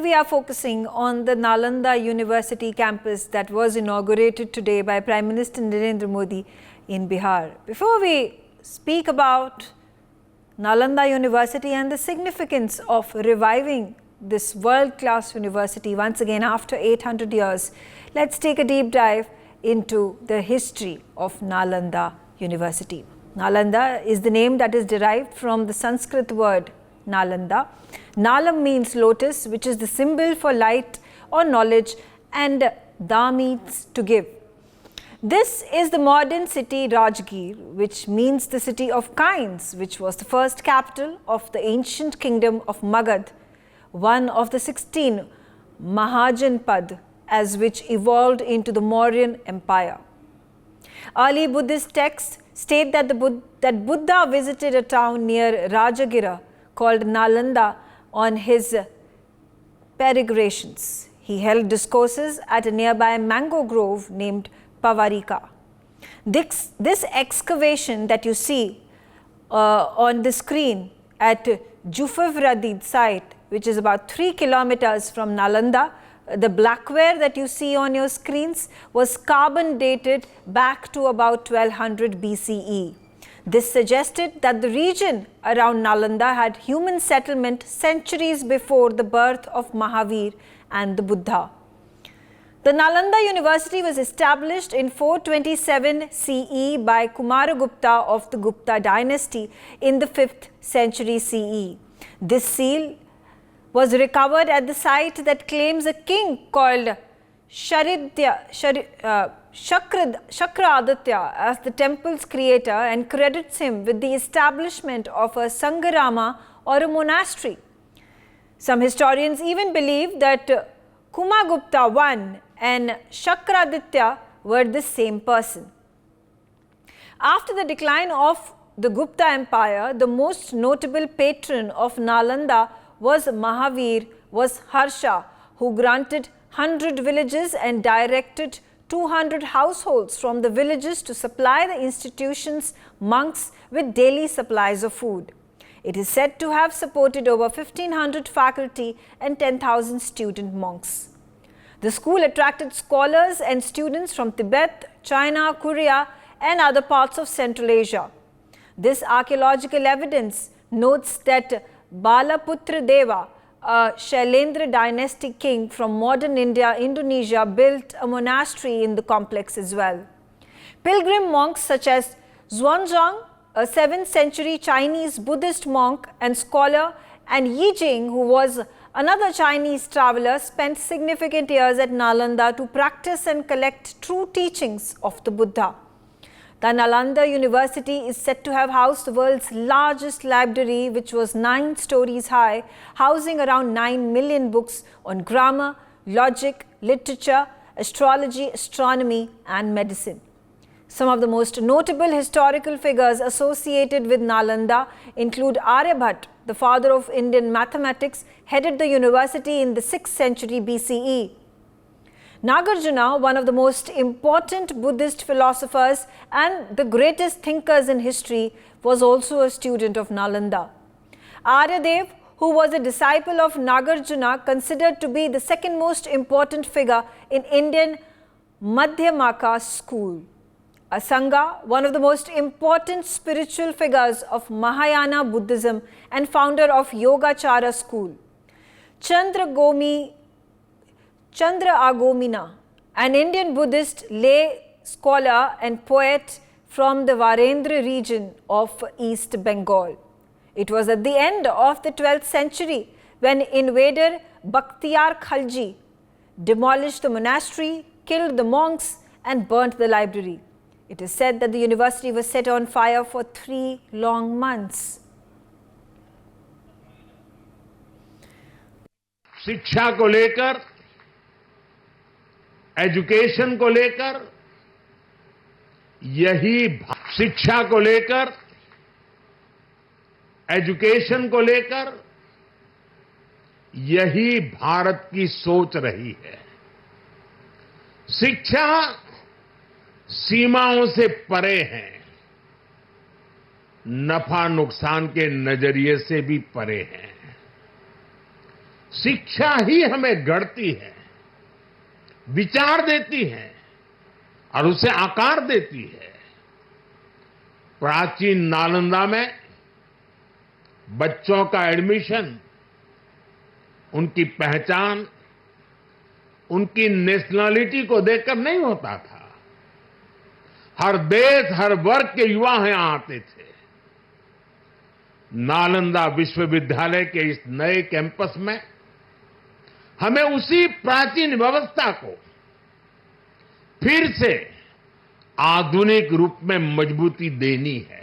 We are focusing on the Nalanda University campus that was inaugurated today by Prime Minister Narendra Modi in Bihar. Before we speak about Nalanda University and the significance of reviving this world-class university once again after 800 years, let's take a deep dive into the history of Nalanda University. Nalanda is the name that is derived from the Sanskrit word Nalanda. Nalam means lotus, which is the symbol for light or knowledge, and Da means to give. This is the modern city Rajgir, which means the city of kines, which was the first capital of the ancient kingdom of Magad, one of the 16 Mahajanpad, as which evolved into the Mauryan Empire. Early Buddhist texts state that Buddha visited a town near Rajagira called Nalanda on his peregrinations. He held discourses at a nearby mango grove named Pavarika. This excavation that you see on the screen at Jufavradid site, which is about 3 kilometers from Nalanda, the blackware that you see on your screens was carbon dated back to about 1200 BCE. This suggested that the region around Nalanda had human settlement centuries before the birth of Mahavir and the Buddha. The Nalanda University was established in 427 CE by Kumaragupta of the Gupta dynasty in the 5th century CE. This seal was recovered at the site that claims a king called Shakraditya as the temple's creator and credits him with the establishment of a Sangharama or a monastery. Some historians even believe that Kumagupta I and Shakraditya were the same person. After the decline of the Gupta Empire, the most notable patron of Nalanda was Harsha, who granted 100 villages and directed 200 households from the villages to supply the institution's monks with daily supplies of food. It is said to have supported over 1,500 faculty and 10,000 student monks. The school attracted scholars and students from Tibet, China, Korea, and other parts of Central Asia. This archaeological evidence notes that Balaputra Deva, a Shailendra dynasty king from modern India, Indonesia, built a monastery in the complex as well. Pilgrim monks such as Xuanzang, a 7th century Chinese Buddhist monk and scholar, and Yi Jing, who was another Chinese traveler, spent significant years at Nalanda to practice and collect true teachings of the Buddha. The Nalanda University is said to have housed the world's largest library, which was 9 stories high, housing around 9 million books on grammar, logic, literature, astrology, astronomy, and medicine. Some of the most notable historical figures associated with Nalanda include Aryabhat, the father of Indian mathematics, headed the university in the 6th century BCE. Nagarjuna, one of the most important Buddhist philosophers and the greatest thinkers in history, was also a student of Nalanda. Aryadev, who was a disciple of Nagarjuna, considered to be the second most important figure in Indian Madhyamaka school. Asanga, one of the most important spiritual figures of Mahayana Buddhism and founder of Yogacara school. Chandra Agomina, an Indian Buddhist lay scholar and poet from the Varendra region of East Bengal. It was at the end of the 12th century when invader Bakhtiyar Khalji demolished the monastery, killed the monks, and burnt the library. It is said that the university was set on fire for 3 long months. शिक्षा को लेकर, education को लेकर, शिक्षा को लेकर, education को लेकर यही भारत की सोच रही है। शिक्षा सीमाओं से परे है, नफा नुकसान के नजरिए से भी परे है। शिक्षा ही हमें गढ़ती है, विचार देती है और उसे आकार देती है। प्राचीन नालंदा में बच्चों का एडमिशन उनकी पहचान, उनकी नेशनलिटी को देखकर नहीं होता था। हर देश, हर वर्ग के युवा यहां आते थे। नालंदा विश्वविद्यालय के इस नए कैंपस में हमें उसी प्राचीन व्यवस्था को फिर से आधुनिक रूप में मजबूती देनी है।